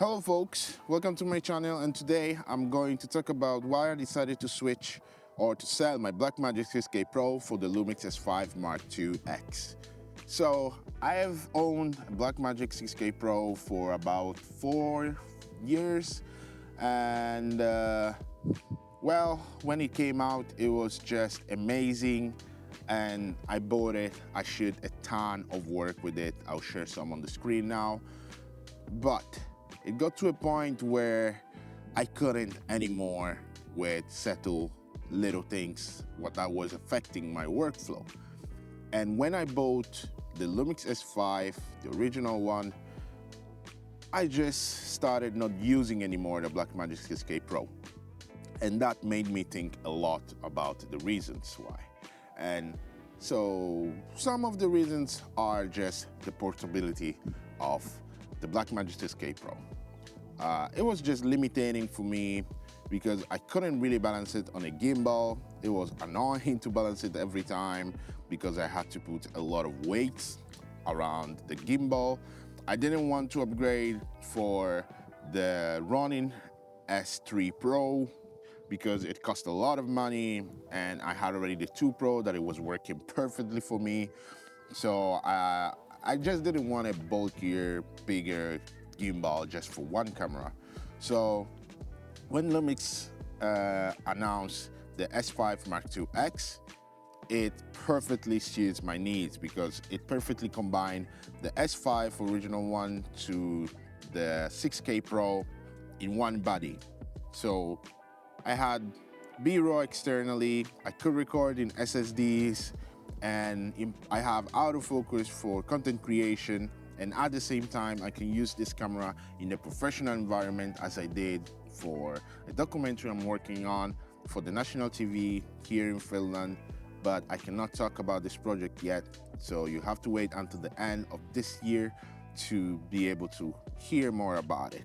Hello folks, welcome to my channel, and today I'm going to talk about why I decided to switch or to sell my Blackmagic 6K Pro for the Lumix S5IIX. So I have owned a Blackmagic 6K Pro for about 4 years, and well, when it came out it was just amazing, and I bought it. I did a ton of work with it. I'll share some on the screen now, but it got to a point where I couldn't anymore with settle little things what that was affecting my workflow. And when I bought the Lumix S5, the original one, I just started not using anymore the Blackmagic 6K Pro. And that made me think a lot about the reasons why. And so some of the reasons are just the portability of the Blackmagic 6K Pro. It was just limiting for me because I couldn't really balance it on a gimbal. It was annoying to balance it every time because I had to put a lot of weights around the gimbal. I didn't want to upgrade for the Ronin S3 Pro because it cost a lot of money, and I had already the 2 Pro that it was working perfectly for me. So I just didn't want a bulkier, bigger gimbal just for one camera. So when Lumix announced the S5IIX, it perfectly suits my needs because it perfectly combined the S5 original one to the 6K Pro in one body. So I had B-roll externally, I could record in SSDs, and I have autofocus for content creation, and at the same time I can use this camera in a professional environment, as I did for a documentary I'm working on for the national TV here in Finland. But I cannot talk about this project yet, so you have to wait until the end of this year to be able to hear more about it.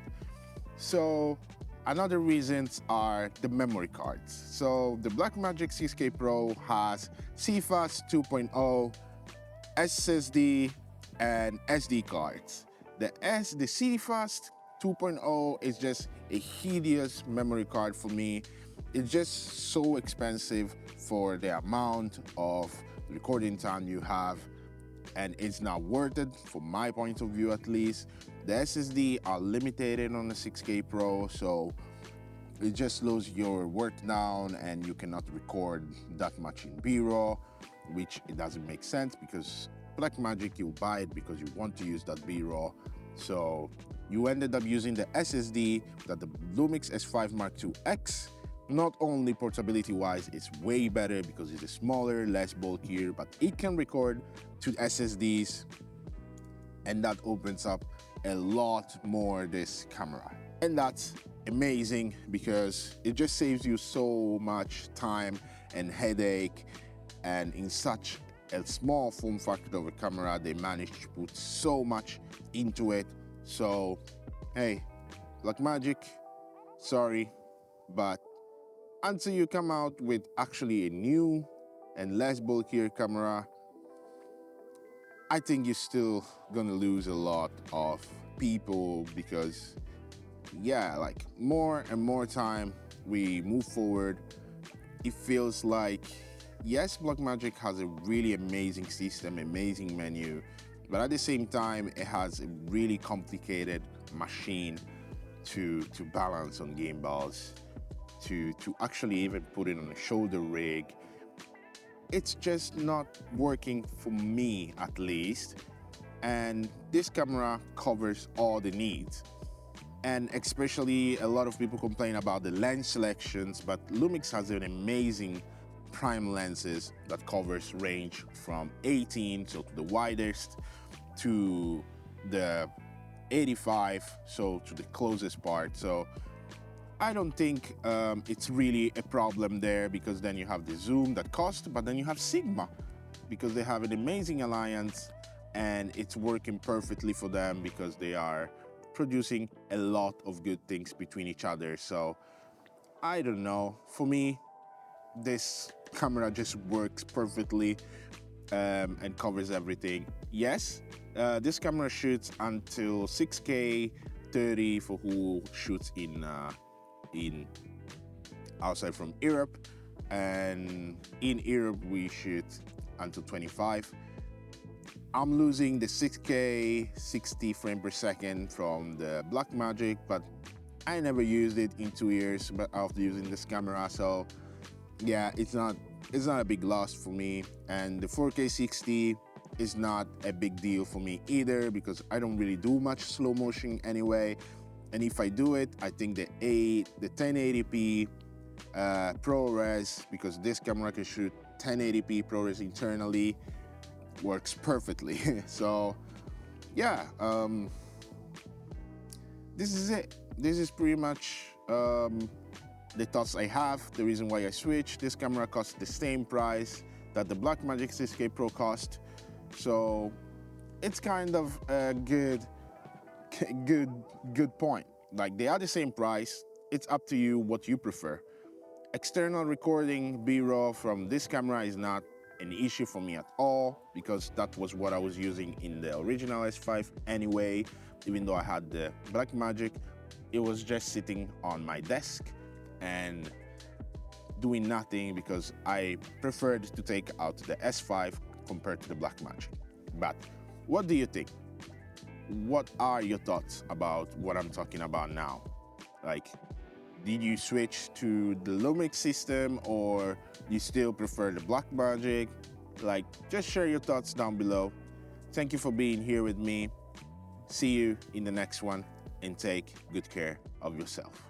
So another reasons are the memory cards. So the Blackmagic 6K Pro has CFast 2.0, SSD, and SD cards. The CFast 2.0 is just a hideous memory card for me. It's just so expensive for the amount of recording time you have, and it's not worth it from my point of view at least. The SSD are limited on the 6K Pro, so it just slows your work down and you cannot record that much in B-roll, which it doesn't make sense because Blackmagic, you buy it because you want to use that B-roll. So you ended up using the SSD that the Lumix S5IIX. Not only portability wise, it's way better because it's smaller, less bulkier, but it can record to SSDs, and that opens up a lot more this camera. And that's amazing because it just saves you so much time and headache, and in such a small form factor of a camera they managed to put so much into it. So hey, Blackmagic, sorry, but until you come out with actually a new and less bulkier camera, I think you're still gonna lose a lot of people because yeah, like more and more time we move forward, it feels like yes, Blackmagic has a really amazing system, amazing menu, but at the same time it has a really complicated machine to balance on gimbals, to actually even put it on a shoulder rig. It's just not working for me at least, and this camera covers all the needs. And especially a lot of people complain about the lens selections, but Lumix has an amazing prime lenses that covers range from 18, so to the widest, to the 85, so to the closest part. So I don't think it's really a problem there, because then you have the zoom that costs, but then you have Sigma because they have an amazing alliance and it's working perfectly for them because they are producing a lot of good things between each other. So I don't know, for me this camera just works perfectly and covers everything. Yes, this camera shoots until 6K 30 for who shoots in outside from Europe, and in Europe we shoot until 25. I'm losing the 6K 60 frame per second from the Blackmagic, but I never used it in 2 years but after using this camera, so yeah, it's not a big loss for me. And the 4K 60 is not a big deal for me either, because I don't really do much slow motion anyway, and if I do it, I think the 1080p ProRes, because this camera can shoot 1080p ProRes internally, works perfectly. So yeah, this is it. This is pretty much the thoughts I have, the reason why I switched. This camera costs the same price that the Blackmagic 6K Pro cost, so it's kind of a good point. Like, they are the same price. It's up to you what you prefer. External recording B-roll from this camera is not an issue for me at all, because that was what I was using in the original S5 anyway. Even though I had the Blackmagic, it was just sitting on my desk and doing nothing, because I preferred to take out the S5 compared to the Blackmagic. But what do you think? What are your thoughts about what I'm talking about now? Like, did you switch to the Lumix system, or you still prefer the Blackmagic? Like, just share your thoughts down below. Thank you for being here with me. See you in the next one, and take good care of yourself.